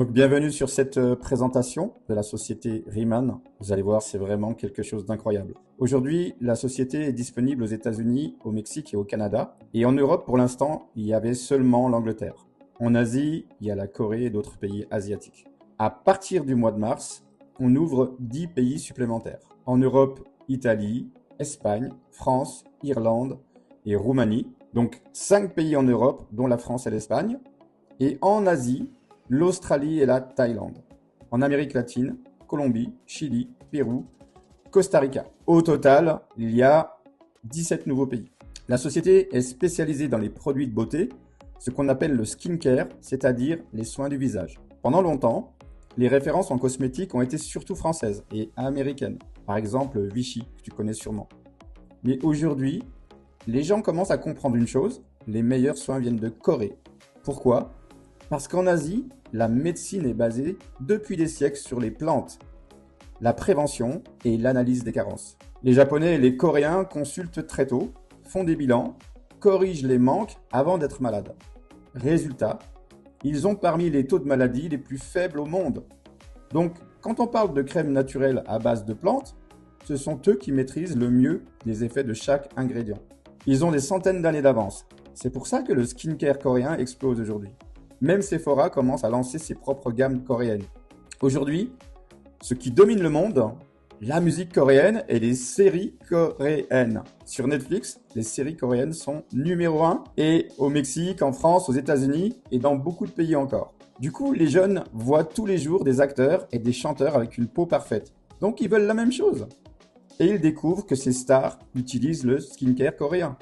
Donc, bienvenue sur cette présentation de la société Riemann. Vous allez voir, c'est vraiment quelque chose d'incroyable. Aujourd'hui, la société est disponible aux États-Unis, au Mexique et au Canada. Et en Europe, pour l'instant, il y avait seulement l'Angleterre. En Asie, il y a la Corée et d'autres pays asiatiques. À partir du mois de mars, on ouvre 10 pays supplémentaires. En Europe, Italie, Espagne, France, Irlande et Roumanie. Donc 5 pays en Europe, dont la France et l'Espagne. Et en Asie, l'Australie et la Thaïlande. En Amérique latine, Colombie, Chili, Pérou, Costa Rica. Au total, il y a 17 nouveaux pays. La société est spécialisée dans les produits de beauté, ce qu'on appelle le skincare, c'est-à-dire les soins du visage. Pendant longtemps, les références en cosmétique ont été surtout françaises et américaines. Par exemple, Vichy, que tu connais sûrement. Mais aujourd'hui, les gens commencent à comprendre une chose, les meilleurs soins viennent de Corée. Pourquoi ? Parce qu'en Asie, la médecine est basée depuis des siècles sur les plantes, la prévention et l'analyse des carences. Les Japonais et les Coréens consultent très tôt, font des bilans, corrigent les manques avant d'être malades. Résultat, ils ont parmi les taux de maladie les plus faibles au monde. Donc, quand on parle de crème naturelle à base de plantes, ce sont eux qui maîtrisent le mieux les effets de chaque ingrédient. Ils ont des centaines d'années d'avance. C'est pour ça que le skincare coréen explose aujourd'hui. Même Sephora commence à lancer ses propres gammes coréennes. Aujourd'hui, ce qui domine le monde, la musique coréenne et les séries coréennes. Sur Netflix, les séries coréennes sont numéro 1 et au Mexique, en France, aux États-Unis et dans beaucoup de pays encore. Du coup, les jeunes voient tous les jours des acteurs et des chanteurs avec une peau parfaite. Donc, ils veulent la même chose. Et ils découvrent que ces stars utilisent le skincare coréen.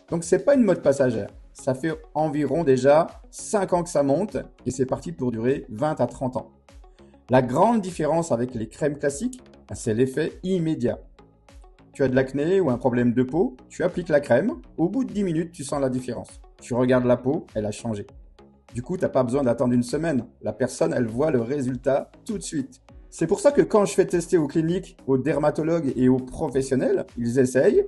Donc, c'est pas une mode passagère. Ça fait environ déjà 5 ans que ça monte et c'est parti pour durer 20 à 30 ans. La grande différence avec les crèmes classiques, c'est l'effet immédiat. Tu as de l'acné ou un problème de peau, tu appliques la crème, au bout de 10 minutes, tu sens la différence. Tu regardes la peau, elle a changé. Du coup, tu n'as pas besoin d'attendre une semaine. La personne, elle voit le résultat tout de suite. C'est pour ça que quand je fais tester aux cliniques, aux dermatologues et aux professionnels, ils essayent.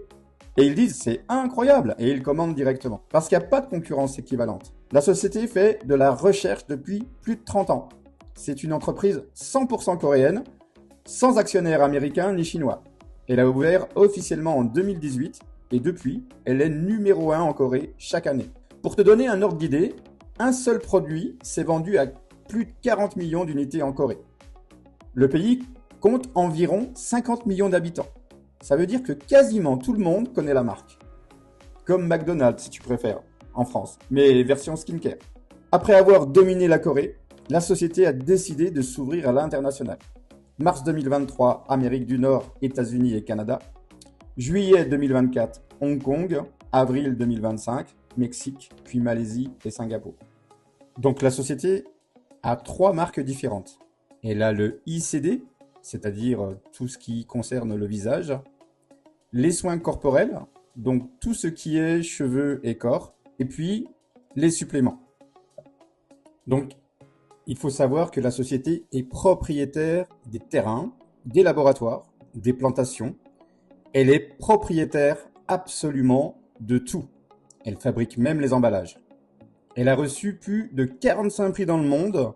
Et ils disent c'est incroyable et ils commandent directement. Parce qu'il n'y a pas de concurrence équivalente. La société fait de la recherche depuis plus de 30 ans. C'est une entreprise 100% coréenne, sans actionnaire américain ni chinois. Elle a ouvert officiellement en 2018 et depuis, elle est numéro 1 en Corée chaque année. Pour te donner un ordre d'idée, un seul produit s'est vendu à plus de 40 millions d'unités en Corée. Le pays compte environ 50 millions d'habitants. Ça veut dire que quasiment tout le monde connaît la marque. Comme McDonald's, si tu préfères, en France, mais version skincare. Après avoir dominé la Corée, la société a décidé de s'ouvrir à l'international. Mars 2023, Amérique du Nord, États-Unis et Canada. Juillet 2024, Hong Kong. Avril 2025, Mexique, puis Malaisie et Singapour. Donc la société a 3 marques différentes. Elle a le ICD, c'est-à-dire tout ce qui concerne le visage, les soins corporels, donc tout ce qui est cheveux et corps, et puis les suppléments. Donc, il faut savoir que la société est propriétaire des terrains, des laboratoires, des plantations. Elle est propriétaire absolument de tout. Elle fabrique même les emballages. Elle a reçu plus de 45 prix dans le monde.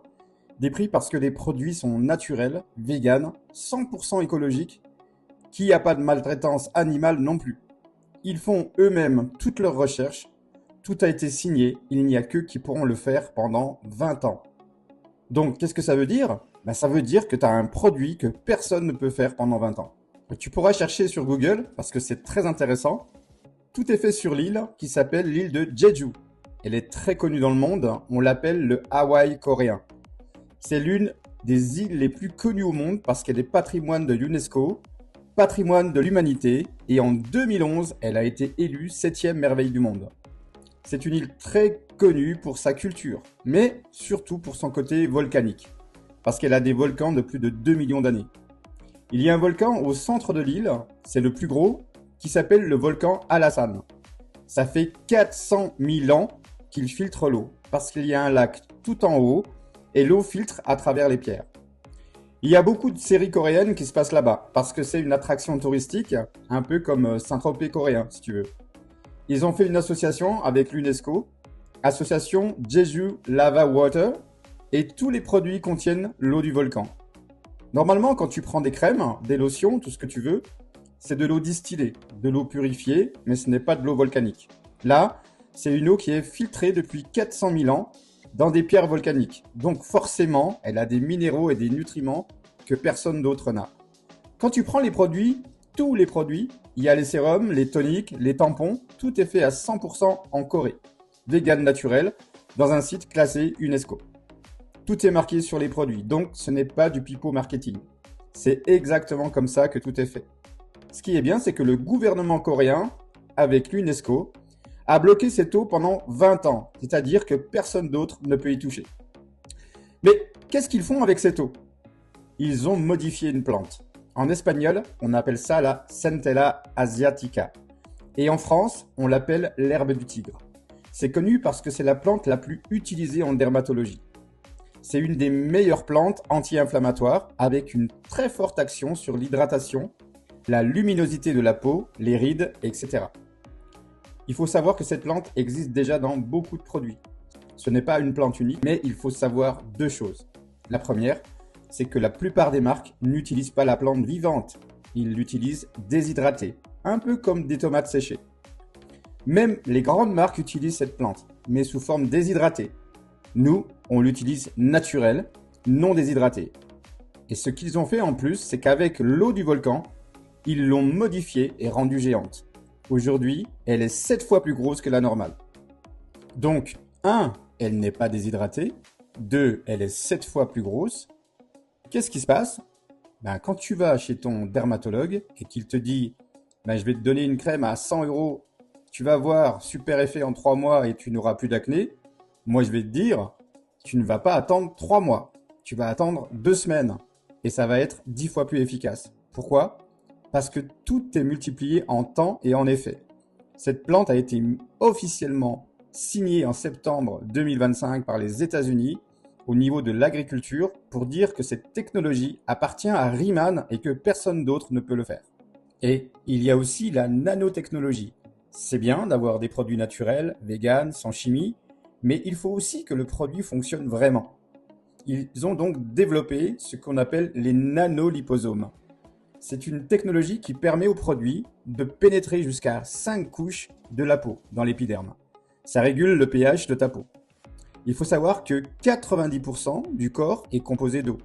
Des prix parce que les produits sont naturels, véganes, 100% écologiques, qu'il n'y a pas de maltraitance animale non plus. Ils font eux-mêmes toutes leurs recherches, tout a été signé, il n'y a qu'eux qui pourront le faire pendant 20 ans. Donc, qu'est-ce que ça veut dire ? Ça veut dire que tu as un produit que personne ne peut faire pendant 20 ans. Tu pourras chercher sur Google, parce que c'est très intéressant. Tout est fait sur l'île qui s'appelle l'île de Jeju. Elle est très connue dans le monde, on l'appelle le Hawaï coréen. C'est l'une des îles les plus connues au monde parce qu'elle est patrimoine de l'UNESCO, patrimoine de l'humanité, et en 2011, elle a été élue 7e merveille du monde. C'est une île très connue pour sa culture, mais surtout pour son côté volcanique, parce qu'elle a des volcans de plus de 2 millions d'années. Il y a un volcan au centre de l'île, c'est le plus gros, qui s'appelle le volcan Alasan. Ça fait 400 000 ans qu'il filtre l'eau, parce qu'il y a un lac tout en haut, et l'eau filtre à travers les pierres. Il y a beaucoup de séries coréennes qui se passent là-bas, parce que c'est une attraction touristique, un peu comme Saint-Tropez coréen, si tu veux. Ils ont fait une association avec l'UNESCO, association Jeju Lava Water, et tous les produits contiennent l'eau du volcan. Normalement, quand tu prends des crèmes, des lotions, tout ce que tu veux, c'est de l'eau distillée, de l'eau purifiée, mais ce n'est pas de l'eau volcanique. Là, c'est une eau qui est filtrée depuis 400 000 ans dans des pierres volcaniques. Donc forcément, elle a des minéraux et des nutriments que personne d'autre n'a. Quand tu prends les produits, tous les produits, il y a les sérums, les toniques, les tampons, tout est fait à 100% en Corée, vegan naturel, dans un site classé UNESCO. Tout est marqué sur les produits, donc ce n'est pas du pipeau marketing. C'est exactement comme ça que tout est fait. Ce qui est bien, c'est que le gouvernement coréen, avec l'UNESCO, a bloqué cette eau pendant 20 ans, c'est-à-dire que personne d'autre ne peut y toucher. Mais qu'est-ce qu'ils font avec cette eau? Ils ont modifié une plante. En espagnol, on appelle ça la Centella asiatica. Et en France, on l'appelle l'herbe du tigre. C'est connu parce que c'est la plante la plus utilisée en dermatologie. C'est une des meilleures plantes anti-inflammatoires avec une très forte action sur l'hydratation, la luminosité de la peau, les rides, etc. Il faut savoir que cette plante existe déjà dans beaucoup de produits. Ce n'est pas une plante unique, mais il faut savoir deux choses. La première, c'est que la plupart des marques n'utilisent pas la plante vivante. Ils l'utilisent déshydratée, un peu comme des tomates séchées. Même les grandes marques utilisent cette plante, mais sous forme déshydratée. Nous, on l'utilise naturelle, non déshydratée. Et ce qu'ils ont fait en plus, c'est qu'avec l'eau du volcan, ils l'ont modifiée et rendue géante. Aujourd'hui, elle est 7 fois plus grosse que la normale. Donc, 1, elle n'est pas déshydratée. 2, elle est 7 fois plus grosse. Qu'est-ce qui se passe? Quand tu vas chez ton dermatologue et qu'il te dit je vais te donner une crème à 100 €, tu vas voir super effet en 3 mois et tu n'auras plus d'acné. Moi, je vais te dire, tu ne vas pas attendre 3 mois. Tu vas attendre 2 semaines et ça va être 10 fois plus efficace. Pourquoi? Parce que tout est multiplié en temps et en effet. Cette plante a été officiellement signée en septembre 2025 par les États-Unis au niveau de l'agriculture pour dire que cette technologie appartient à Riemann et que personne d'autre ne peut le faire. Et il y a aussi la nanotechnologie. C'est bien d'avoir des produits naturels, véganes, sans chimie, mais il faut aussi que le produit fonctionne vraiment. Ils ont donc développé ce qu'on appelle les nanoliposomes. C'est une technologie qui permet au produit de pénétrer jusqu'à 5 couches de la peau dans l'épiderme. Ça régule le pH de ta peau. Il faut savoir que 90% du corps est composé d'eau.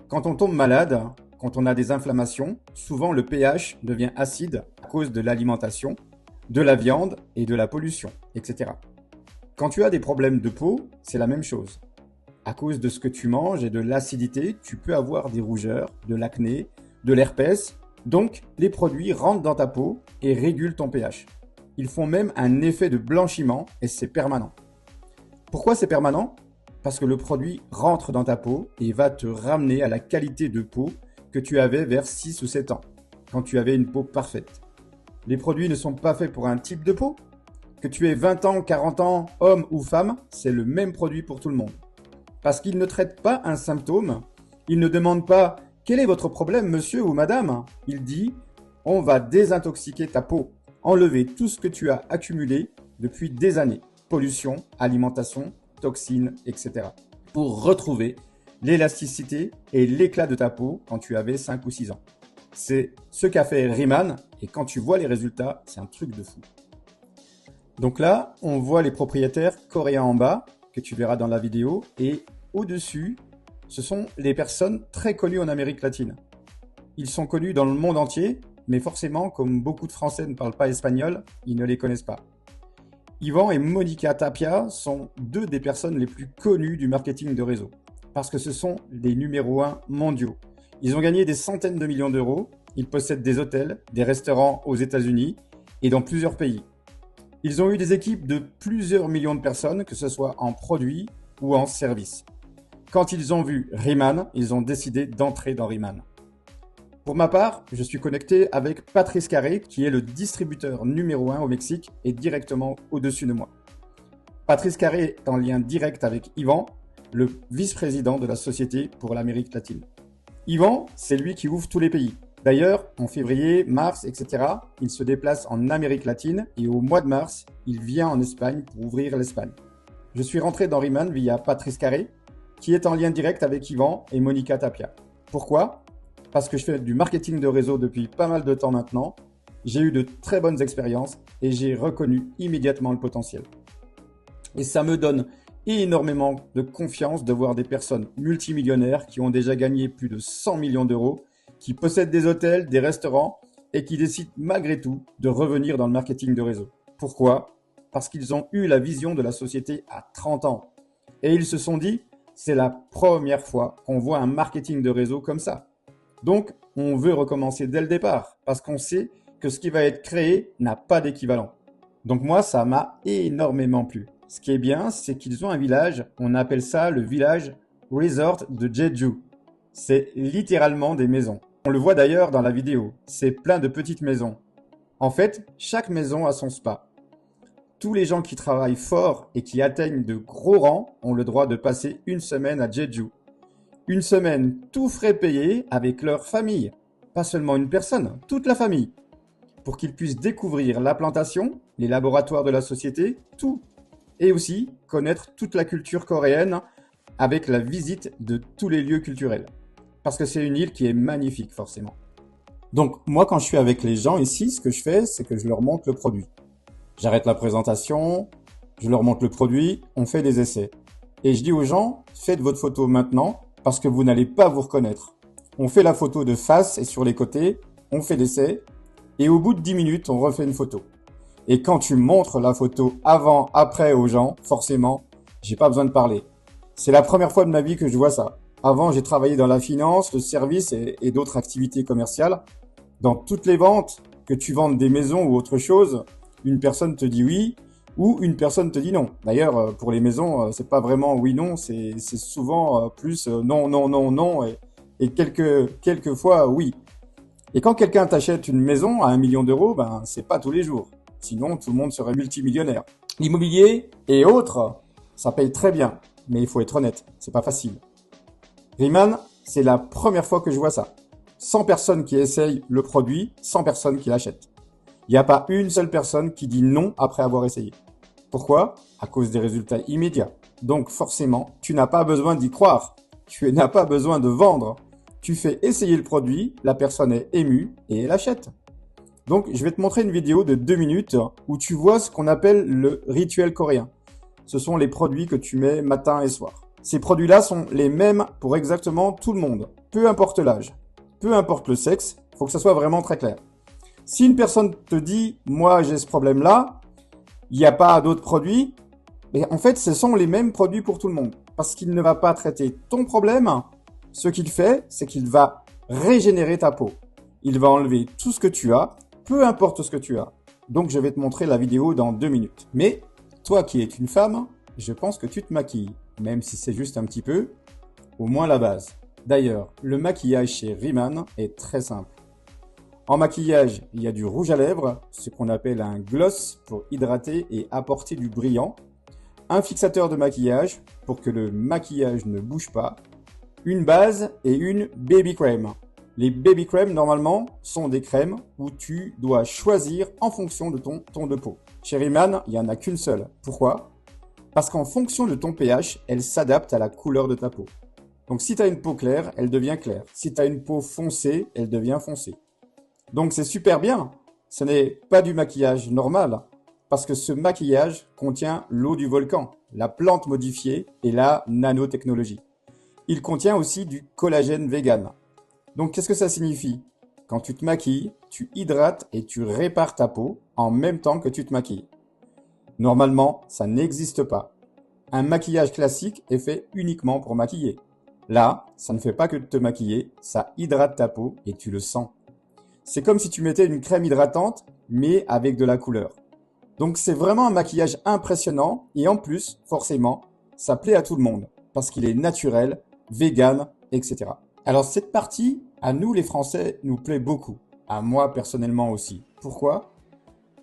Quand on tombe malade, quand on a des inflammations, souvent le pH devient acide à cause de l'alimentation, de la viande et de la pollution, etc. Quand tu as des problèmes de peau, c'est la même chose. À cause de ce que tu manges et de l'acidité, tu peux avoir des rougeurs, de l'acné, de l'herpès. Donc, les produits rentrent dans ta peau et régulent ton pH. Ils font même un effet de blanchiment et c'est permanent. Pourquoi c'est permanent? Parce que le produit rentre dans ta peau et va te ramener à la qualité de peau que tu avais vers 6 ou 7 ans, quand tu avais une peau parfaite. Les produits ne sont pas faits pour un type de peau. Que tu aies 20 ans, 40 ans, homme ou femme, c'est le même produit pour tout le monde. Parce qu'ils ne traitent pas un symptôme, ils ne demandent pas « Quel est votre problème, monsieur ou madame ?» Il dit « On va désintoxiquer ta peau, enlever tout ce que tu as accumulé depuis des années. Pollution, alimentation, toxines, etc. pour retrouver l'élasticité et l'éclat de ta peau quand tu avais 5 ou 6 ans. C'est ce qu'a fait Riemann et quand tu vois les résultats, c'est un truc de fou. Donc là, on voit les propriétaires coréens en bas, que tu verras dans la vidéo, et au-dessus, ce sont les personnes très connues en Amérique latine. Ils sont connus dans le monde entier, mais forcément, comme beaucoup de Français ne parlent pas espagnol, ils ne les connaissent pas. Yvan et Monica Tapia sont deux des personnes les plus connues du marketing de réseau, parce que ce sont les numéros 1 mondiaux. Ils ont gagné des centaines de millions d'euros, ils possèdent des hôtels, des restaurants aux États-Unis et dans plusieurs pays. Ils ont eu des équipes de plusieurs millions de personnes, que ce soit en produits ou en services. Quand ils ont vu Riemann, ils ont décidé d'entrer dans Riemann. Pour ma part, je suis connecté avec Patrice Carré, qui est le distributeur numéro 1 au Mexique et directement au-dessus de moi. Patrice Carré est en lien direct avec Yvan, le vice-président de la Société pour l'Amérique latine. Yvan, c'est lui qui ouvre tous les pays. D'ailleurs, en février, mars, etc., il se déplace en Amérique latine et au mois de mars, il vient en Espagne pour ouvrir l'Espagne. Je suis rentré dans Riemann via Patrice Carré qui est en lien direct avec Yvan et Monica Tapia. Pourquoi? Parce que je fais du marketing de réseau depuis pas mal de temps maintenant. J'ai eu de très bonnes expériences et j'ai reconnu immédiatement le potentiel. Et ça me donne énormément de confiance de voir des personnes multimillionnaires qui ont déjà gagné plus de 100 millions d'euros, qui possèdent des hôtels, des restaurants et qui décident malgré tout de revenir dans le marketing de réseau. Pourquoi? Parce qu'ils ont eu la vision de la société à 30 ans. Et ils se sont dit, c'est la première fois qu'on voit un marketing de réseau comme ça. Donc, on veut recommencer dès le départ parce qu'on sait que ce qui va être créé n'a pas d'équivalent. Donc moi, ça m'a énormément plu. Ce qui est bien, c'est qu'ils ont un village, on appelle ça le village resort de Jeju. C'est littéralement des maisons. On le voit d'ailleurs dans la vidéo, c'est plein de petites maisons. En fait, chaque maison a son spa. Tous les gens qui travaillent fort et qui atteignent de gros rangs ont le droit de passer une semaine à Jeju. Une semaine tout frais payé avec leur famille. Pas seulement une personne, toute la famille. Pour qu'ils puissent découvrir la plantation, les laboratoires de la société, tout. Et aussi connaître toute la culture coréenne avec la visite de tous les lieux culturels. Parce que c'est une île qui est magnifique forcément. Donc moi quand je suis avec les gens ici, ce que je fais, c'est que je leur montre le produit. J'arrête la présentation, je leur montre le produit, on fait des essais. Et je dis aux gens, faites votre photo maintenant parce que vous n'allez pas vous reconnaître. On fait la photo de face et sur les côtés, on fait l'essai et au bout de 10 minutes, on refait une photo. Et quand tu montres la photo avant, après aux gens, forcément, j'ai pas besoin de parler. C'est la première fois de ma vie que je vois ça. Avant, j'ai travaillé dans la finance, le service et d'autres activités commerciales. Dans toutes les ventes, que tu vendes des maisons ou autre chose, une personne te dit oui ou une personne te dit non. D'ailleurs, pour les maisons, c'est pas vraiment oui-non, c'est souvent plus non, non, non, non et quelques fois oui. Et quand quelqu'un t'achète une maison à 1 million d'euros, ben c'est pas tous les jours. Sinon, tout le monde serait multimillionnaire. L'immobilier et autres, ça paye très bien, mais il faut être honnête, c'est pas facile. Riemann, c'est la première fois que je vois ça. 100 personnes qui essayent le produit, 100 personnes qui l'achètent. Il n'y a pas une seule personne qui dit non après avoir essayé. Pourquoi? À cause des résultats immédiats. Donc forcément, tu n'as pas besoin d'y croire. Tu n'as pas besoin de vendre. Tu fais essayer le produit, la personne est émue et elle achète. Donc je vais te montrer une vidéo de 2 minutes où tu vois ce qu'on appelle le rituel coréen. Ce sont les produits que tu mets matin et soir. Ces produits-là sont les mêmes pour exactement tout le monde, peu importe l'âge, peu importe le sexe, il faut que ça soit vraiment très clair. Si une personne te dit « moi j'ai ce problème-là, il n'y a pas d'autres produits », mais en fait ce sont les mêmes produits pour tout le monde. Parce qu'il ne va pas traiter ton problème, ce qu'il fait, c'est qu'il va régénérer ta peau. Il va enlever tout ce que tu as, peu importe ce que tu as. Donc je vais te montrer la vidéo dans 2 minutes. Mais toi qui es une femme, je pense que tu te maquilles. Même si c'est juste un petit peu, au moins la base. D'ailleurs, le maquillage chez Riemann est très simple. En maquillage, il y a du rouge à lèvres, ce qu'on appelle un gloss pour hydrater et apporter du brillant, un fixateur de maquillage pour que le maquillage ne bouge pas, une base et une baby cream. Les baby cream, normalement, sont des crèmes où tu dois choisir en fonction de ton ton de peau. Chez Riemann, il n'y en a qu'une seule. Pourquoi? Parce qu'en fonction de ton pH, elle s'adapte à la couleur de ta peau. Donc si tu as une peau claire, elle devient claire. Si tu as une peau foncée, elle devient foncée. Donc c'est super bien. Ce n'est pas du maquillage normal, parce que ce maquillage contient l'eau du volcan, la plante modifiée et la nanotechnologie. Il contient aussi du collagène vegan. Donc qu'est-ce que ça signifie? Quand tu te maquilles, tu hydrates et tu répares ta peau en même temps que tu te maquilles. Normalement, ça n'existe pas. Un maquillage classique est fait uniquement pour maquiller. Là, ça ne fait pas que de te maquiller, ça hydrate ta peau et tu le sens. C'est comme si tu mettais une crème hydratante, mais avec de la couleur. Donc c'est vraiment un maquillage impressionnant et en plus, forcément, ça plaît à tout le monde parce qu'il est naturel, vegan, etc. Alors cette partie, à nous les Français, nous plaît beaucoup. À moi personnellement aussi. Pourquoi ?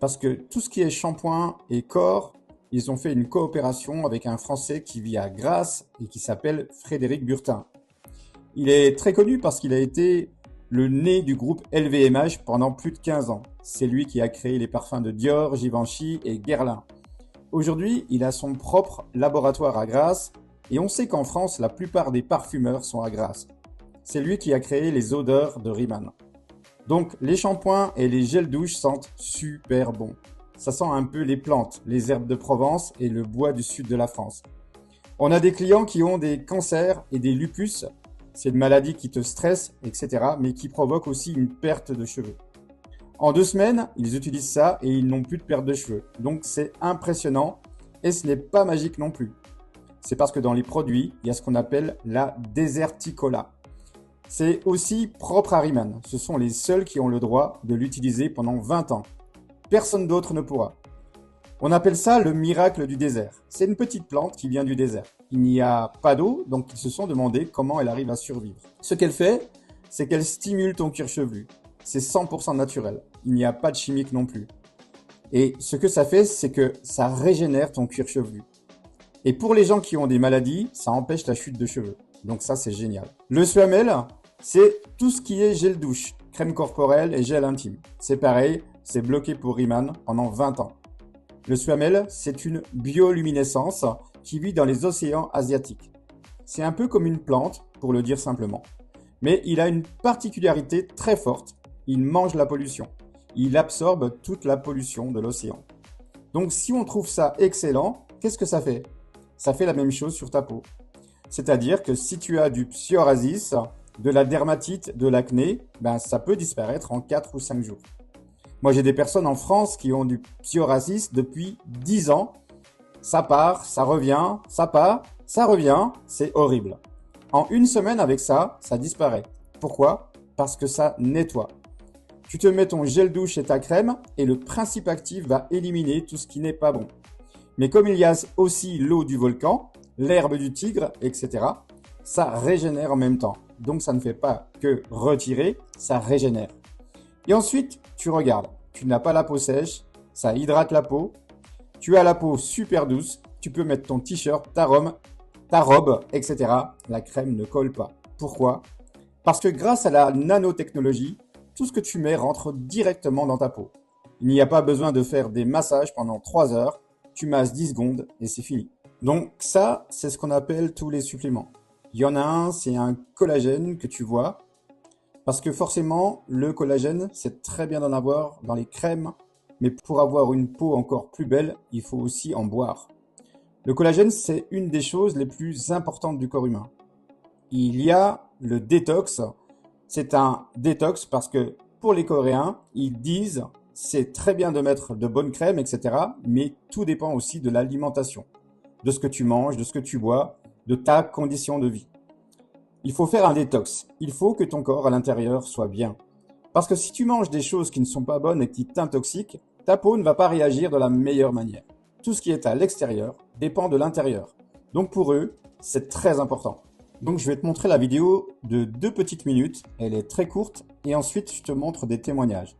Parce que tout ce qui est shampoing et corps, ils ont fait une coopération avec un Français qui vit à Grasse et qui s'appelle Frédéric Burtin. Il est très connu parce qu'il a été le nez du groupe LVMH pendant plus de 15 ans. C'est lui qui a créé les parfums de Dior, Givenchy et Guerlain. Aujourd'hui, il a son propre laboratoire à Grasse Et on sait qu'en France, la plupart des parfumeurs sont à Grasse. C'est lui qui a créé les odeurs de Riemann. Donc les shampoings et les gels douche sentent super bon. Ça sent un peu les plantes, les herbes de Provence et le bois du sud de la France. On a des clients qui ont des cancers et des lupus. C'est une maladie qui te stresse, etc. mais qui provoque aussi une perte de cheveux. En 2 semaines, ils utilisent ça et ils n'ont plus de perte de cheveux. Donc c'est impressionnant et ce n'est pas magique non plus. C'est parce que dans les produits, il y a ce qu'on appelle la déserticola. C'est aussi propre à Riemann. Ce sont les seuls qui ont le droit de l'utiliser pendant 20 ans. Personne d'autre ne pourra. On appelle ça le miracle du désert. C'est une petite plante qui vient du désert. Il n'y a pas d'eau, donc ils se sont demandé comment elle arrive à survivre. Ce qu'elle fait, c'est qu'elle stimule ton cuir chevelu. C'est 100% naturel. Il n'y a pas de chimique non plus. Et ce que ça fait, c'est que ça régénère ton cuir chevelu. Et pour les gens qui ont des maladies, ça empêche la chute de cheveux. Donc ça, c'est génial. Le Suamel, c'est tout ce qui est gel douche, crème corporelle et gel intime. C'est pareil, c'est bloqué pour Riemann pendant 20 ans. Le Suamel, c'est une bioluminescence qui vit dans les océans asiatiques. C'est un peu comme une plante, pour le dire simplement. Mais il a une particularité très forte. Il mange la pollution. Il absorbe toute la pollution de l'océan. Donc si on trouve ça excellent, qu'est-ce que ça fait? Ça fait la même chose sur ta peau. C'est-à-dire que si tu as du psoriasis, de la dermatite, de l'acné, ça peut disparaître en 4 ou 5 jours. Moi, j'ai des personnes en France qui ont du psoriasis depuis 10 ans. Ça part, ça revient, ça part, ça revient, c'est horrible. En 1 semaine avec ça, ça disparaît. Pourquoi? Parce que ça nettoie. Tu te mets ton gel douche et ta crème et le principe actif va éliminer tout ce qui n'est pas bon. Mais comme il y a aussi l'eau du volcan, l'herbe du tigre, etc., ça régénère en même temps. Donc ça ne fait pas que retirer, ça régénère. Et ensuite, tu regardes, tu n'as pas la peau sèche, ça hydrate la peau, tu as la peau super douce, tu peux mettre ton t-shirt, ta robe, etc. La crème ne colle pas. Pourquoi? Parce que grâce à la nanotechnologie, tout ce que tu mets rentre directement dans ta peau. Il n'y a pas besoin de faire des massages pendant 3 heures, tu masses 10 secondes et c'est fini. Donc ça, c'est ce qu'on appelle tous les suppléments. Il y en a un, c'est un collagène que tu vois, parce que forcément, le collagène, c'est très bien d'en avoir dans les crèmes, mais pour avoir une peau encore plus belle, il faut aussi en boire. Le collagène, c'est une des choses les plus importantes du corps humain. Il y a le détox. C'est un détox parce que pour les Coréens, ils disent c'est très bien de mettre de bonnes crèmes, etc. Mais tout dépend aussi de l'alimentation, de ce que tu manges, de ce que tu bois, de ta condition de vie. Il faut faire un détox. Il faut que ton corps à l'intérieur soit bien. Parce que si tu manges des choses qui ne sont pas bonnes et qui t'intoxiquent, ta peau ne va pas réagir de la meilleure manière. Tout ce qui est à l'extérieur dépend de l'intérieur. Donc pour eux, c'est très important. Donc je vais te montrer la vidéo de 2 petites minutes. Elle est très courte et ensuite je te montre des témoignages.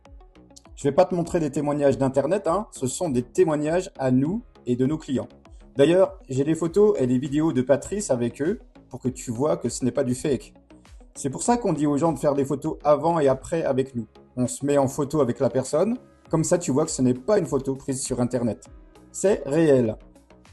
Je ne vais pas te montrer des témoignages d'internet, ce sont des témoignages à nous et de nos clients. D'ailleurs, j'ai des photos et des vidéos de Patrice avec eux pour que tu vois que ce n'est pas du fake. C'est pour ça qu'on dit aux gens de faire des photos avant et après avec nous. On se met en photo avec la personne, comme ça tu vois que ce n'est pas une photo prise sur internet. C'est réel.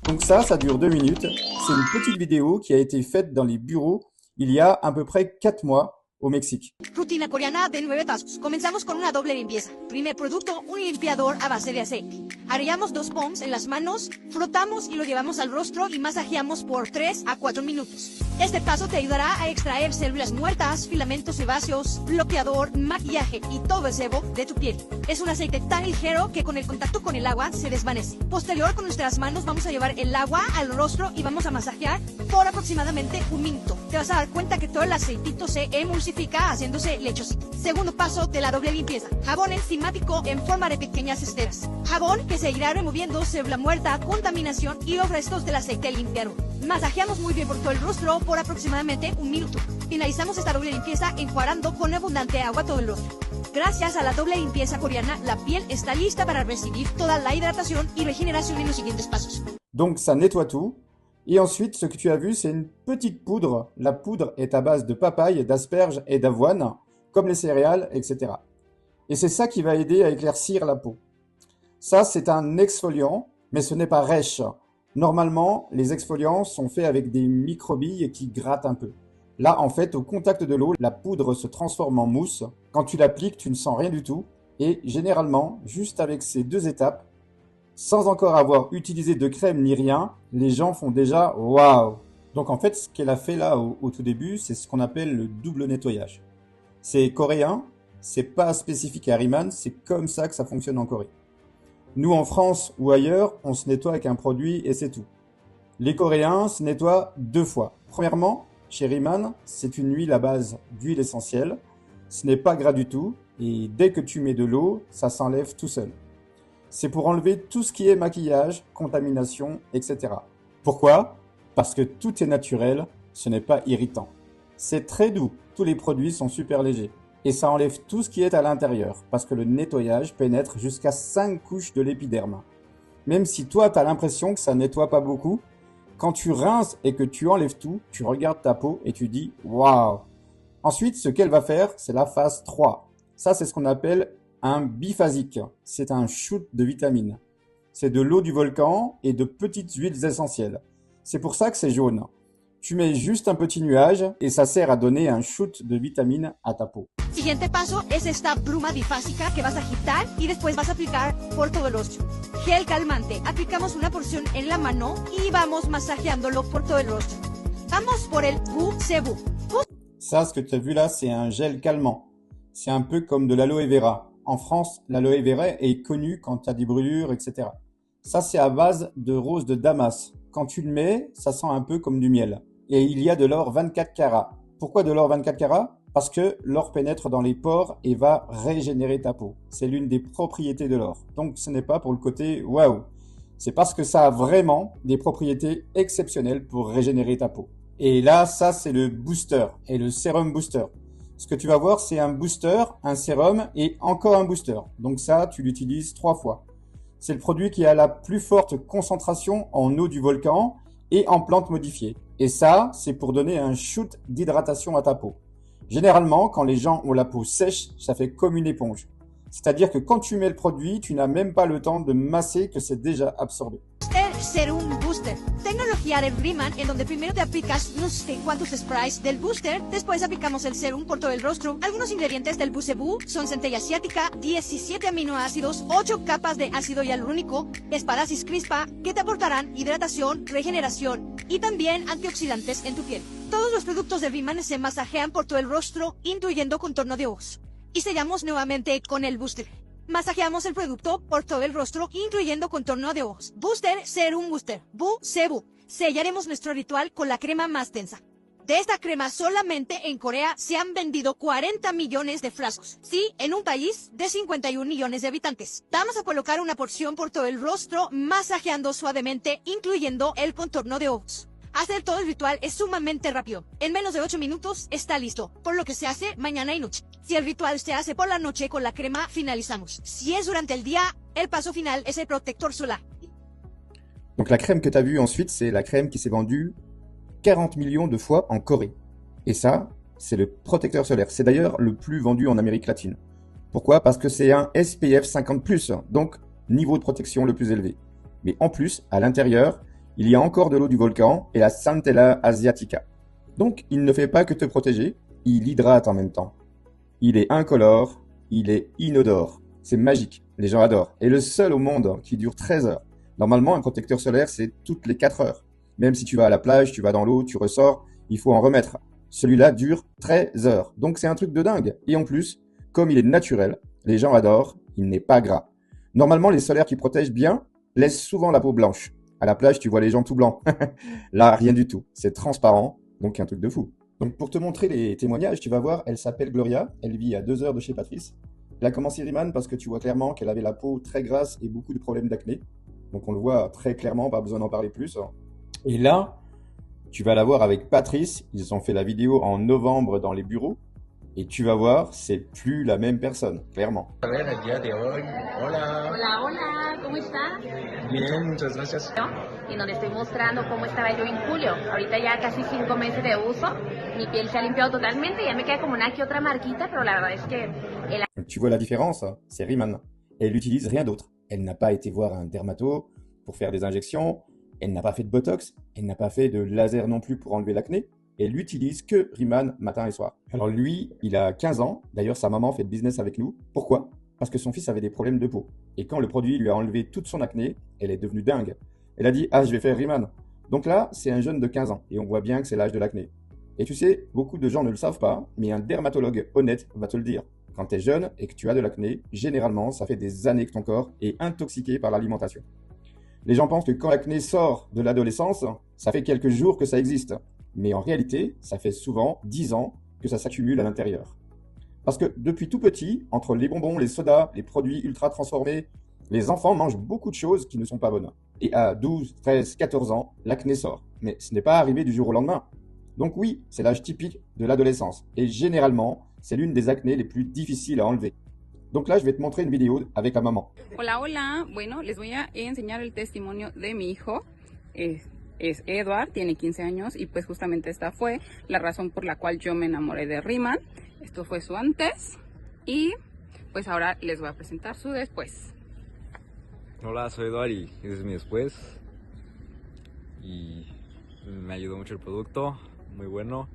Donc ça dure 2 minutes. C'est une petite vidéo qui a été faite dans les bureaux il y a à peu près 4 mois au Mexique. Rutina coreana de 9 pasos. Comenzamos con una doble limpieza. Primer producto, un limpiador a base de aceite. Agregamos 2 pumps en las manos, frotamos y lo llevamos al rostro y masajeamos por 3 a 4 minutos. Este paso te ayudará a extraer células muertas, filamentos sebáceos, bloqueador, maquillaje y todo el sebo de tu piel. Es un aceite tan ligero que con el contacto con el agua se desvanece. Posterior, con nuestras manos vamos a llevar el agua al rostro y vamos a masajear por aproximadamente 1 minuto. Te vas a dar cuenta que todo el aceitito se emulsifica haciéndose lechosito. Segundo paso de la doble limpieza. Jabón enzimático en forma de pequeñas esferas. Jabón que seguirá removiendo célula muerta, contaminación y los restos del aceite limpiador. Masajeamos muy bien por todo el rostro por aproximadamente 1 minuto. Finalizamos esta doble limpieza enjuagando con abundante agua todo el rostro. Gracias a la doble limpieza coreana, la piel está lista para recibir toda la hidratación y regeneración en los siguientes pasos. Donc ça nettoie tout. Et ensuite, ce que tu as vu, c'est une petite poudre. La poudre est à base de papaye, d'asperges et d'avoine, comme les céréales, etc. Et c'est ça qui va aider à éclaircir la peau. Ça, c'est un exfoliant, mais ce n'est pas rêche. Normalement, les exfoliants sont faits avec des microbilles qui grattent un peu. Là, en fait, au contact de l'eau, la poudre se transforme en mousse. Quand tu l'appliques, tu ne sens rien du tout. Et généralement, juste avec ces deux étapes, sans encore avoir utilisé de crème ni rien, les gens font déjà waouh! Donc en fait, ce qu'elle a fait là au tout début, c'est ce qu'on appelle le double nettoyage. C'est coréen, c'est pas spécifique à Riemann, c'est comme ça que ça fonctionne en Corée. Nous en France ou ailleurs, on se nettoie avec un produit et c'est tout. Les Coréens se nettoient 2 fois. Premièrement, chez Riemann, c'est une huile à base d'huile essentielle. Ce n'est pas gras du tout et dès que tu mets de l'eau, ça s'enlève tout seul. C'est pour enlever tout ce qui est maquillage, contamination, etc. Pourquoi? Parce que tout est naturel, ce n'est pas irritant. C'est très doux, tous les produits sont super légers. Et ça enlève tout ce qui est à l'intérieur, parce que le nettoyage pénètre jusqu'à 5 couches de l'épiderme. Même si toi, tu as l'impression que ça nettoie pas beaucoup, quand tu rinces et que tu enlèves tout, tu regardes ta peau et tu dis « Waouh !» Ensuite, ce qu'elle va faire, c'est la phase 3. Ça, c'est ce qu'on appelle un biphasique. C'est un shoot de vitamines. C'est de l'eau du volcan et de petites huiles essentielles. C'est pour ça que c'est jaune. Tu mets juste un petit nuage et ça sert à donner un shoot de vitamines à ta peau. Siguiente paso es esta bruma bifásica que vas a agitar y después vas a aplicar por todo el rostro. Gel calmante. Aplicamos una porción en la mano y vamos masajeándolo por todo el rostro. Vamos por el Bu Sebu. Ça, ce que tu as vu là, c'est un gel calmant. C'est un peu comme de l'aloe vera. En France, l'aloe vera est connu quand tu as des brûlures, etc. Ça, c'est à base de rose de Damas. Quand tu le mets, ça sent un peu comme du miel. Et il y a de l'or 24 carats. Pourquoi de l'or 24 carats? Parce que l'or pénètre dans les pores et va régénérer ta peau. C'est l'une des propriétés de l'or. Donc ce n'est pas pour le côté waouh. C'est parce que ça a vraiment des propriétés exceptionnelles pour régénérer ta peau. Et là, ça c'est le booster et le sérum booster. Ce que tu vas voir, c'est un booster, un sérum et encore un booster. Donc ça, tu l'utilises 3 fois. C'est le produit qui a la plus forte concentration en eau du volcan et en plantes modifiées. Et ça, c'est pour donner un shoot d'hydratation à ta peau. Généralement, quand les gens ont la peau sèche, ça fait comme une éponge. C'est-à-dire que quand tu mets le produit, tu n'as même pas le temps de masser que c'est déjà absorbé. Serum Booster. Tecnología de Riemann en donde primero te aplicas no sé cuántos sprays del booster, después aplicamos el serum por todo el rostro. Algunos ingredientes del Bucebu son centella asiática, 17 aminoácidos, 8 capas de ácido hialurónico, Asparagus crispa, que te aportarán hidratación, regeneración y también antioxidantes en tu piel. Todos los productos de Riemann se masajean por todo el rostro, incluyendo contorno de ojos. Y sellamos nuevamente con el booster. Masajeamos el producto por todo el rostro, incluyendo contorno de ojos. Booster, Serum Booster, Bu Sebu. Sellaremos nuestro ritual con la crema más densa. De esta crema solamente en Corea se han vendido 40 millones de frascos. Sí, en un país de 51 millones de habitantes. Vamos a colocar una porción por todo el rostro, masajeando suavemente, incluyendo el contorno de ojos. Hacer todo el ritual es sumamente rápido. En menos de 8 minutos está listo, por lo que se hace mañana y noche. Si el ritual se hace por la noche con la crema, finalizamos. Si es durante el día, el paso final es el protector solar. Donc la crème que tu as vue ensuite, c'est la crème qui s'est vendue 40 millions de fois en Corée. Et ça, c'est le protecteur solaire. C'est d'ailleurs le plus vendu en Amérique latine. Pourquoi? Parce que c'est un SPF 50+, donc niveau de protection le plus élevé. Mais en plus, à l'intérieur, il y a encore de l'eau du volcan et la Centella asiatica. Donc, il ne fait pas que te protéger, il hydrate en même temps. Il est incolore, il est inodore. C'est magique, les gens adorent. Et le seul au monde qui dure 13 heures. Normalement, un protecteur solaire, c'est toutes les 4 heures. Même si tu vas à la plage, tu vas dans l'eau, tu ressors, il faut en remettre. Celui-là dure 13 heures. Donc, c'est un truc de dingue. Et en plus, comme il est naturel, les gens adorent, il n'est pas gras. Normalement, les solaires qui protègent bien laissent souvent la peau blanche. À la plage, tu vois les gens tout blancs. Là, rien du tout. C'est transparent, donc un truc de fou. Donc pour te montrer les témoignages, tu vas voir, elle s'appelle Gloria, elle vit à 2 heures de chez Patrice. Elle a commencé Riemann parce que tu vois clairement qu'elle avait la peau très grasse et beaucoup de problèmes d'acné. Donc on le voit très clairement, pas besoin d'en parler plus. Et là, tu vas la voir avec Patrice, ils ont fait la vidéo en novembre dans les bureaux. Et tu vas voir, c'est plus la même personne, clairement. A ver, el día de hoy. Hola. Hola, hola, ¿cómo estás? Bien, muchas gracias. Y en donde estoy mostrando cómo estaba yo en julio. Ahorita ya casi 5 meses de uso. Mi piel se ha limpiado totalmente. Ya me queda como una que otra marquita, pero la verdad es que el... Donc, tu vois la différence, c'est Riemann. Elle n'utilise rien d'autre. Elle n'a pas été voir un dermato pour faire des injections. Elle n'a pas fait de Botox, elle n'a pas fait de laser non plus pour enlever l'acné. Elle utilise que Riemann matin et soir. Alors lui, il a 15 ans. D'ailleurs, sa maman fait de business avec nous. Pourquoi? Parce que son fils avait des problèmes de peau. Et quand le produit lui a enlevé toute son acné, elle est devenue dingue. Elle a dit « Ah, je vais faire Riemann ». Donc là, c'est un jeune de 15 ans. Et on voit bien que c'est l'âge de l'acné. Et tu sais, beaucoup de gens ne le savent pas, mais un dermatologue honnête va te le dire. Quand tu es jeune et que tu as de l'acné, généralement, ça fait des années que ton corps est intoxiqué par l'alimentation. Les gens pensent que quand l'acné sort de l'adolescence, ça fait quelques jours que ça existe. Mais en réalité, ça fait souvent 10 ans que ça s'accumule à l'intérieur. Parce que depuis tout petit, entre les bonbons, les sodas, les produits ultra transformés, les enfants mangent beaucoup de choses qui ne sont pas bonnes. Et à 12, 13, 14 ans, l'acné sort. Mais ce n'est pas arrivé du jour au lendemain. Donc oui, c'est l'âge typique de l'adolescence. Et généralement, c'est l'une des acnés les plus difficiles à enlever. Donc là, je vais te montrer une vidéo avec la maman. Hola, hola. Bueno, les voy a enseñar el testimonio de mi hijo. Es Edward, tiene 15 años y pues justamente esta fue la razón por la cual yo me enamoré de Riemann. Esto fue su antes y pues ahora les voy a presentar su después. Hola, soy Edward y ese es mi después. Y me ayudó mucho el producto, muy bueno.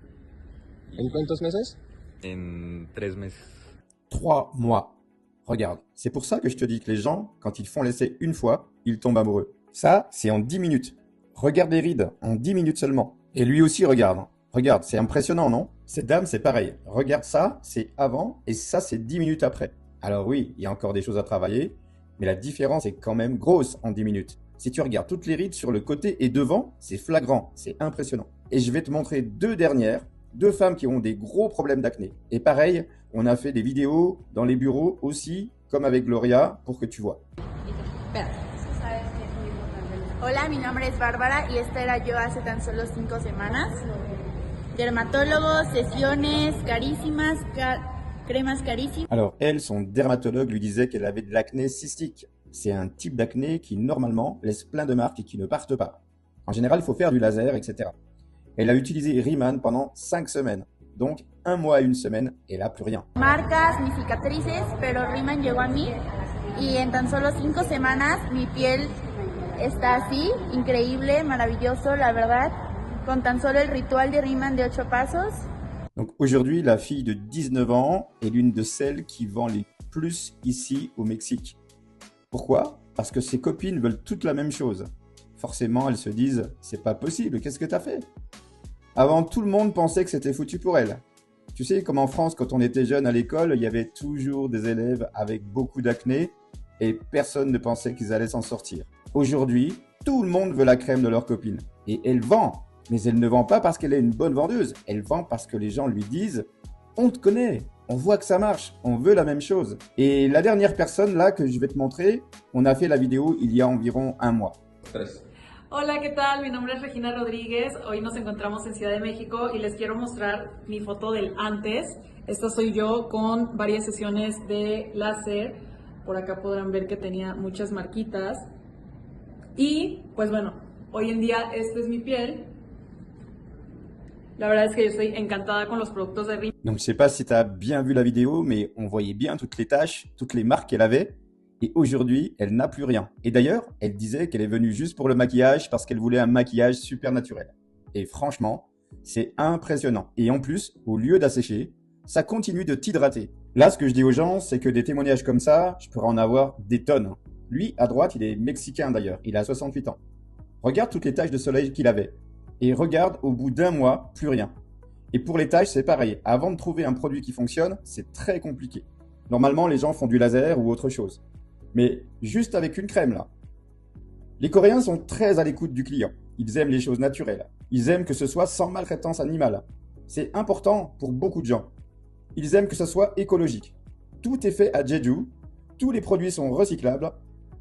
¿En cuántos meses? En 3 meses. 3 mois. Regarde, c'est pour ça que je te dis que les gens, quand ils font l'essai une fois, ils tombent amoureux. Ça, c'est en 10 minutes. Regarde les rides, en 10 minutes seulement. Et lui aussi, regarde. Regarde, c'est impressionnant, non? Cette dame, c'est pareil. Regarde ça, c'est avant, et ça, c'est 10 minutes après. Alors oui, il y a encore des choses à travailler, mais la différence est quand même grosse en 10 minutes. Si tu regardes toutes les rides sur le côté et devant, c'est flagrant, c'est impressionnant. Et je vais te montrer 2 dernières, 2 femmes qui ont des gros problèmes d'acné. Et pareil, on a fait des vidéos dans les bureaux aussi, comme avec Gloria, pour que tu vois. Hola, mi nombre es Bárbara y esta era yo hace tan solo 5 semanas. Dermatólogos, sesiones carísimas, cremas carísimas. Alors elle, son dermatologue lui disait qu'elle avait de l'acné cystique. C'est un type d'acné qui normalement laisse plein de marques et qui ne partent pas. En général, il faut faire du laser, etc. Elle a utilisé Riemann pendant 5 semaines. Donc 1 mois et 1 semaine, elle n'a plus rien. Marcas, mis cicatrices, pero Riemann llegó a mí y en tan solo 5 semanas mi piel está así, increíble, maravilloso, la verdad, con tan solo el ritual de Riemann de 8 pasos. Donc aujourd'hui, la fille de 19 ans est l'une de celles qui vend les plus ici au Mexique. Pourquoi? Parce que ses copines veulent toutes la même chose. Forcément, elles se disent « c'est pas possible, qu'est-ce que t'as fait ?» Avant, tout le monde pensait que c'était foutu pour elle. Tu sais, comme en France, quand on était jeune à l'école, il y avait toujours des élèves avec beaucoup d'acné et personne ne pensait qu'ils allaient s'en sortir. Aujourd'hui, tout le monde veut la crème de leur copine. Et elle vend. Mais elle ne vend pas parce qu'elle est une bonne vendeuse. Elle vend parce que les gens lui disent « on te connaît, on voit que ça marche, on veut la même chose ». Et la dernière personne là que je vais te montrer, on a fait la vidéo il y a environ 1 mois. Hola, ¿qué tal? Mi nombre es Regina Rodríguez. Hoy nos encontramos en Ciudad de México y les quiero mostrar mi foto del antes. Esta soy yo con varias sesiones de láser. Por acá podrán ver que tenía muchas marquitas. Y pues bueno, hoy en día esta es mi piel. La verdad es que yo estoy encantada con los productos de Riemann. Donc je sais pas si tu as bien vu la vidéo, mais on voyait bien toutes les taches, toutes les marques qu'elle avait. Et aujourd'hui, elle n'a plus rien. Et d'ailleurs, elle disait qu'elle est venue juste pour le maquillage parce qu'elle voulait un maquillage super naturel. Et franchement, c'est impressionnant. Et en plus, au lieu d'assécher, ça continue de t'hydrater. Là, ce que je dis aux gens, c'est que des témoignages comme ça, je pourrais en avoir des tonnes. Lui, à droite, il est mexicain d'ailleurs. Il a 68 ans. Regarde toutes les taches de soleil qu'il avait. Et regarde, au bout d'1 mois, plus rien. Et pour les taches, c'est pareil. Avant de trouver un produit qui fonctionne, c'est très compliqué. Normalement, les gens font du laser ou autre chose. Mais juste avec une crème là. Les Coréens sont très à l'écoute du client. Ils aiment les choses naturelles. Ils aiment que ce soit sans maltraitance animale. C'est important pour beaucoup de gens. Ils aiment que ce soit écologique. Tout est fait à Jeju. Tous les produits sont recyclables.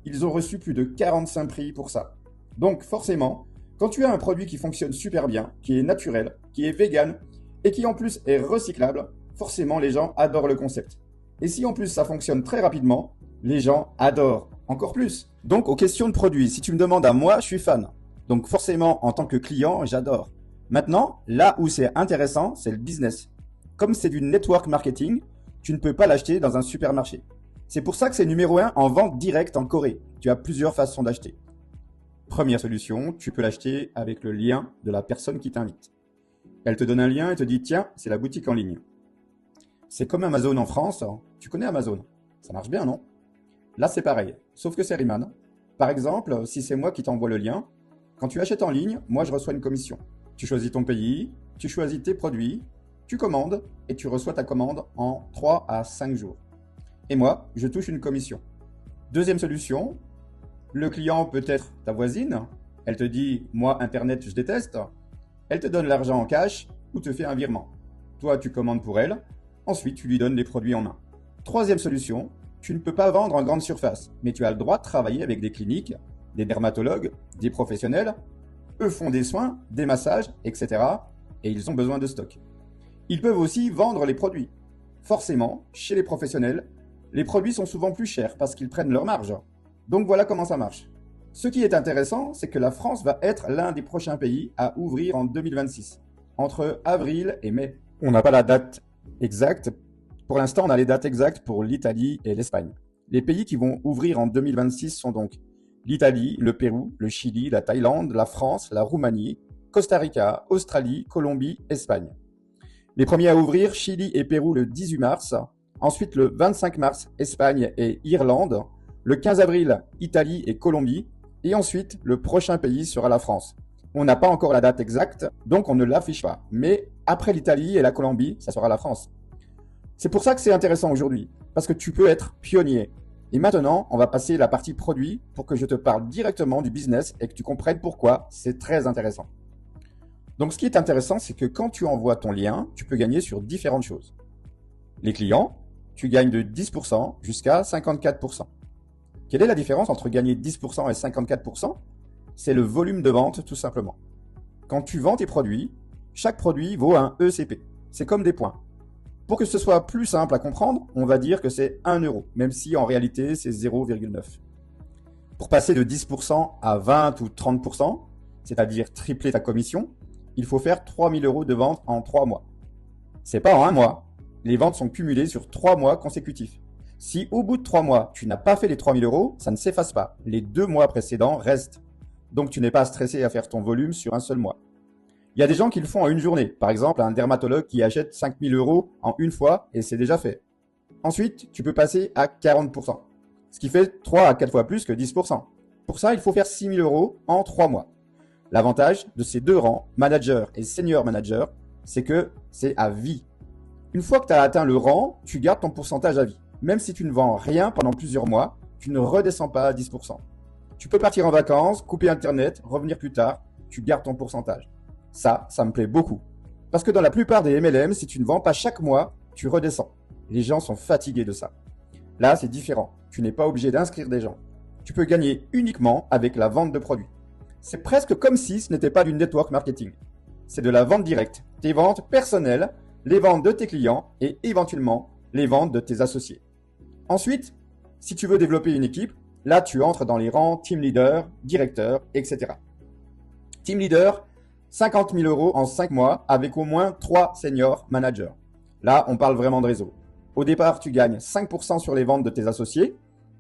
Ils ont reçu plus de 45 prix pour ça. Donc forcément, quand tu as un produit qui fonctionne super bien, qui est naturel, qui est vegan et qui en plus est recyclable, forcément les gens adorent le concept. Et si en plus ça fonctionne très rapidement, les gens adorent encore plus. Donc aux questions de produits, si tu me demandes à moi, je suis fan. Donc forcément, en tant que client, j'adore. Maintenant, là où c'est intéressant, c'est le business. Comme c'est du network marketing, tu ne peux pas l'acheter dans un supermarché. C'est pour ça que c'est numéro 1 en vente directe en Corée. Tu as plusieurs façons d'acheter. Première solution, tu peux l'acheter avec le lien de la personne qui t'invite. Elle te donne un lien et te dit « Tiens, c'est la boutique en ligne ». C'est comme Amazon en France. Tu connais Amazon? Ça marche bien, non? Là, c'est pareil, sauf que c'est Riman. Par exemple, si c'est moi qui t'envoie le lien, quand tu achètes en ligne, moi je reçois une commission. Tu choisis ton pays, tu choisis tes produits, tu commandes et tu reçois ta commande en 3 à 5 jours. Et moi, je touche une commission. Deuxième solution, le client peut être ta voisine. Elle te dit « Moi, Internet, je déteste ». Elle te donne l'argent en cash ou te fait un virement. Toi, tu commandes pour elle. Ensuite, tu lui donnes les produits en main. Troisième solution, tu ne peux pas vendre en grande surface, mais tu as le droit de travailler avec des cliniques, des dermatologues, des professionnels. Eux font des soins, des massages, etc. Et ils ont besoin de stock. Ils peuvent aussi vendre les produits. Forcément, chez les professionnels, les produits sont souvent plus chers parce qu'ils prennent leur marge. Donc voilà comment ça marche. Ce qui est intéressant, c'est que la France va être l'un des prochains pays à ouvrir en 2026, entre avril et mai. On n'a pas la date exacte. Pour l'instant, on a les dates exactes pour l'Italie et l'Espagne. Les pays qui vont ouvrir en 2026 sont donc l'Italie, le Pérou, le Chili, la Thaïlande, la France, la Roumanie, Costa Rica, Australie, Colombie, Espagne. Les premiers à ouvrir, Chili et Pérou le 18 mars, ensuite le 25 mars, Espagne et Irlande, le 15 avril, Italie et Colombie, et ensuite le prochain pays sera la France. On n'a pas encore la date exacte, donc on ne l'affiche pas. Mais après l'Italie et la Colombie, ça sera la France. C'est pour ça que c'est intéressant aujourd'hui, parce que tu peux être pionnier. Et maintenant, on va passer la partie produit pour que je te parle directement du business et que tu comprennes pourquoi c'est très intéressant. Donc ce qui est intéressant, c'est que quand tu envoies ton lien, tu peux gagner sur différentes choses. Les clients, tu gagnes de 10% jusqu'à 54%. Quelle est la différence entre gagner 10% et 54%? C'est le volume de vente tout simplement. Quand tu vends tes produits, chaque produit vaut un ECP. C'est comme des points. Pour que ce soit plus simple à comprendre, on va dire que c'est 1 euro, même si en réalité c'est 0,9. Pour passer de 10% à 20 ou 30%, c'est-à-dire tripler ta commission, il faut faire 3 000 euros de vente en 3 mois. C'est pas en un mois. Les ventes sont cumulées sur 3 mois consécutifs. Si au bout de 3 mois, tu n'as pas fait les 3 000 euros, ça ne s'efface pas. Les 2 mois précédents restent. Donc tu n'es pas stressé à faire ton volume sur un seul mois. Il y a des gens qui le font en une journée. Par exemple, un dermatologue qui achète 5 000 euros en une fois et c'est déjà fait. Ensuite, tu peux passer à 40%, ce qui fait 3 à 4 fois plus que 10%. Pour ça, il faut faire 6 000 euros en 3 mois. L'avantage de ces deux rangs, manager et senior manager, c'est que c'est à vie. Une fois que tu as atteint le rang, tu gardes ton pourcentage à vie. Même si tu ne vends rien pendant plusieurs mois, tu ne redescends pas à 10%. Tu peux partir en vacances, couper Internet, revenir plus tard, tu gardes ton pourcentage. Ça me plaît beaucoup. Parce que dans la plupart des MLM, si tu ne vends pas chaque mois, tu redescends. Les gens sont fatigués de ça. Là, c'est différent. Tu n'es pas obligé d'inscrire des gens. Tu peux gagner uniquement avec la vente de produits. C'est presque comme si ce n'était pas du network marketing. C'est de la vente directe, tes ventes personnelles, les ventes de tes clients et éventuellement les ventes de tes associés. Ensuite, si tu veux développer une équipe, là tu entres dans les rangs team leader, directeur, etc. Team leader, 50 000 euros en 5 mois avec au moins 3 seniors managers. Là, on parle vraiment de réseau. Au départ, tu gagnes 5% sur les ventes de tes associés,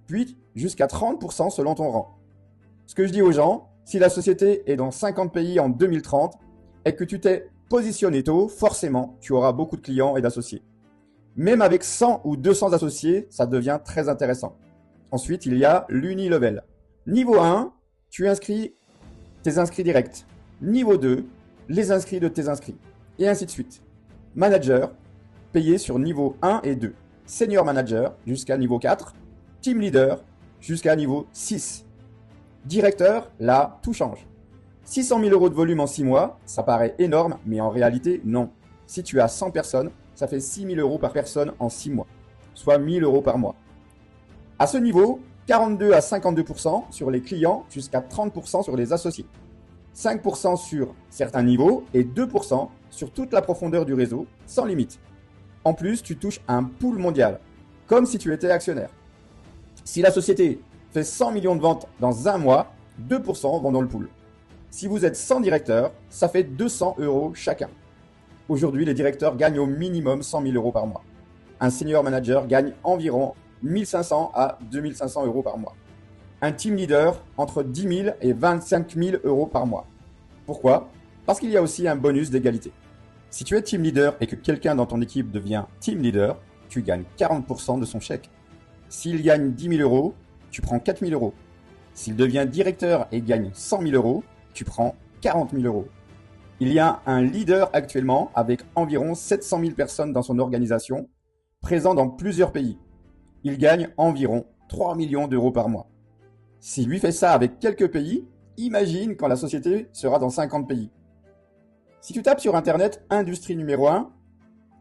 puis jusqu'à 30% selon ton rang. Ce que je dis aux gens, si la société est dans 50 pays en 2030 et que tu t'es positionné tôt, forcément, tu auras beaucoup de clients et d'associés. Même avec 100 ou 200 associés, ça devient très intéressant. Ensuite, il y a l'unilevel. Niveau 1, tu inscris tes inscrits directs. Niveau 2, les inscrits de tes inscrits. Et ainsi de suite. Manager, payé sur niveau 1 et 2. Senior manager jusqu'à niveau 4. Team leader jusqu'à niveau 6. Directeur, là, tout change. 600 000 euros de volume en 6 mois, ça paraît énorme, mais en réalité, non. Si tu as 100 personnes, ça fait 6 000 euros par personne en 6 mois, soit 1 000 euros par mois. À ce niveau, 42 à 52% sur les clients jusqu'à 30% sur les associés. 5% sur certains niveaux et 2% sur toute la profondeur du réseau, sans limite. En plus, tu touches un pool mondial, comme si tu étais actionnaire. Si la société fait 100 millions de ventes dans un mois, 2% vont dans le pool. Si vous êtes 100 directeurs, ça fait 200 euros chacun. Aujourd'hui, les directeurs gagnent au minimum 100 000 euros par mois. Un senior manager gagne environ 1 500 à 2 500 euros par mois. un team leader entre 10 000 et 25 000 euros par mois. Pourquoi? Parce qu'il y a aussi un bonus d'égalité. Si tu es team leader et que quelqu'un dans ton équipe devient team leader, tu gagnes 40% de son chèque. S'il gagne 10 000 euros, tu prends 4 000 euros. S'il devient directeur et gagne 100 000 euros, tu prends 40 000 euros. Il y a un leader actuellement avec environ 700 000 personnes dans son organisation, présent dans plusieurs pays. Il gagne environ 3 millions d'euros par mois. S'il lui fait ça avec quelques pays, imagine quand la société sera dans 50 pays. Si tu tapes sur Internet « Industrie numéro 1 »,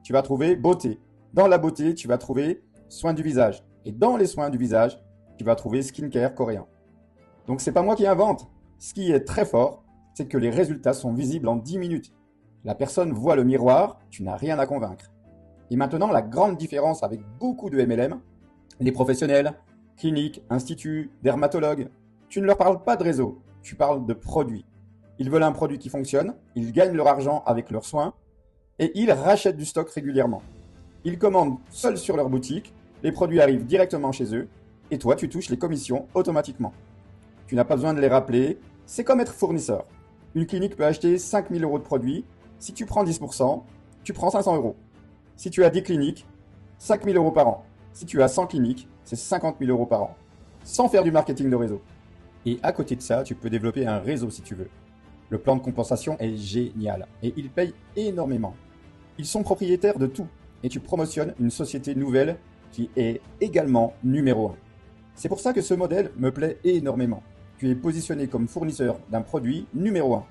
tu vas trouver beauté. Dans la beauté, tu vas trouver soins du visage. Et dans les soins du visage, tu vas trouver skincare coréen. Donc c'est pas moi qui invente. Ce qui est très fort, c'est que les résultats sont visibles en 10 minutes. La personne voit le miroir, tu n'as rien à convaincre. Et maintenant, la grande différence avec beaucoup de MLM, les professionnels, cliniques, instituts, dermatologues, tu ne leur parles pas de réseau, tu parles de produits. Ils veulent un produit qui fonctionne, ils gagnent leur argent avec leurs soins et ils rachètent du stock régulièrement. Ils commandent seuls sur leur boutique, les produits arrivent directement chez eux et toi, tu touches les commissions automatiquement. Tu n'as pas besoin de les rappeler, c'est comme être fournisseur. Une clinique peut acheter 5 000 euros de produits, si tu prends 10%, tu prends 500 euros. Si tu as 10 cliniques, 5 000 euros par an. Si tu as 100 cliniques, c'est 50 000 euros par an, sans faire du marketing de réseau. Et à côté de ça, tu peux développer un réseau si tu veux. Le plan de compensation est génial et ils payent énormément. Ils sont propriétaires de tout et tu promotionnes une société nouvelle qui est également numéro 1. C'est pour ça que ce modèle me plaît énormément. Tu es positionné comme fournisseur d'un produit numéro 1,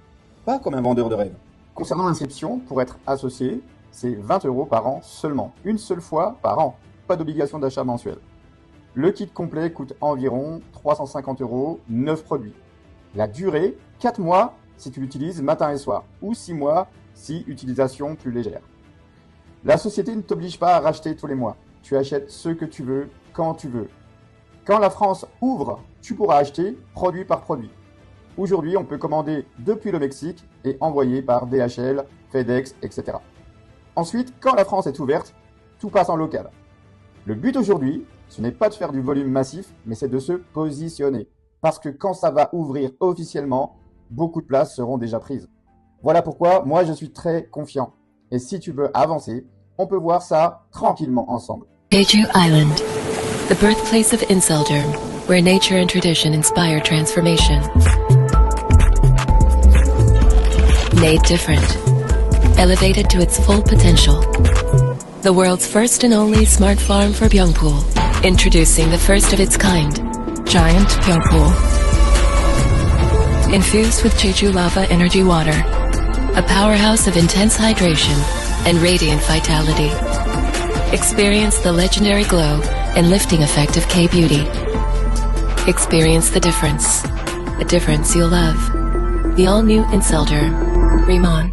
pas comme un vendeur de rêve. Concernant l'inscription, pour être associé, c'est 20 euros par an seulement, une seule fois par an, pas d'obligation d'achat mensuel. Le kit complet coûte environ 350 euros, 9 produits. La durée, 4 mois si tu l'utilises matin et soir, ou 6 mois si utilisation plus légère. La société ne t'oblige pas à racheter tous les mois. Tu achètes ce que tu veux, quand tu veux. Quand la France ouvre, tu pourras acheter produit par produit. Aujourd'hui, on peut commander depuis le Mexique et envoyer par DHL, FedEx, etc. Ensuite, quand la France est ouverte, tout passe en local. Le but aujourd'hui, ce n'est pas de faire du volume massif, mais c'est de se positionner. Parce que quand ça va ouvrir officiellement, beaucoup de places seront déjà prises. Voilà pourquoi moi je suis très confiant. Et si tu veux avancer, on peut voir ça tranquillement ensemble. Jeju Island, the birthplace of Inselderm, where nature and tradition inspire transformation. Made different, elevated to its full potential. The world's first and only smart farm for Pyeongpool. Introducing the first of its kind, Giant Pyeongpool. Infused with Jeju Lava Energy Water, a powerhouse of intense hydration and radiant vitality. Experience the legendary glow and lifting effect of K-Beauty. Experience the difference, a difference you'll love. The all-new Inselderm, Rimmon.